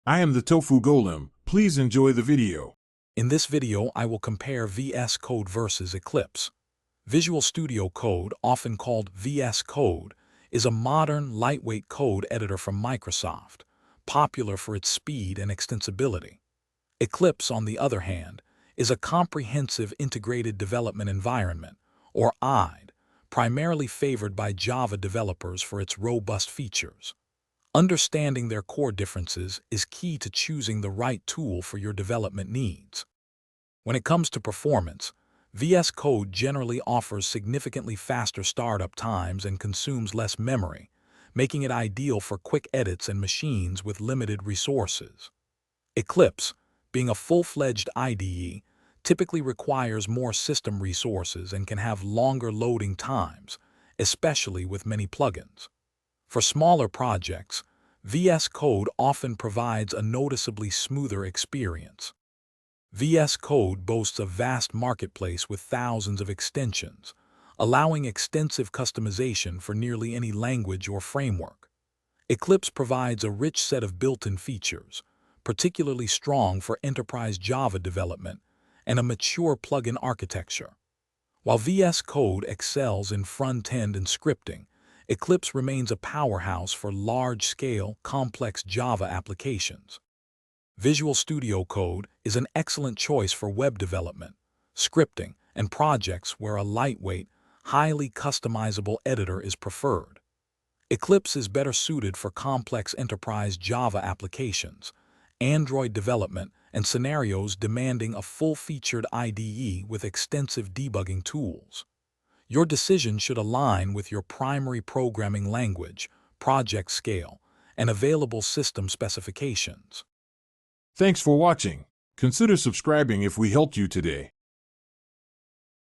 I am the Tofu Golem. Please enjoy the video. In this video, I will compare VS Code versus Eclipse. Visual Studio Code, often called VS Code, is a modern, lightweight code editor from Microsoft, popular for its speed and extensibility. Eclipse, on the other hand, is a comprehensive integrated development environment, or IDE, primarily favored by Java developers for its robust features. Understanding their core differences is key to choosing the right tool for your development needs. When it comes to performance, VS Code generally offers significantly faster startup times and consumes less memory, making it ideal for quick edits and machines with limited resources. Eclipse, being a full-fledged IDE, typically requires more system resources and can have longer loading times, especially with many plugins. For smaller projects, VS Code often provides a noticeably smoother experience. VS Code boasts a vast marketplace with thousands of extensions, allowing extensive customization for nearly any language or framework. Eclipse provides a rich set of built-in features, particularly strong for enterprise Java development and a mature plugin architecture. While VS Code excels in front-end and scripting, Eclipse remains a powerhouse for large-scale, complex Java applications. Visual Studio Code is an excellent choice for web development, scripting, and projects where a lightweight, highly customizable editor is preferred. Eclipse is better suited for complex enterprise Java applications, Android development, and scenarios demanding a full-featured IDE with extensive debugging tools. Your decision should align with your primary programming language, project scale, and available system specifications. Thanks for watching. Consider subscribing if we helped you today.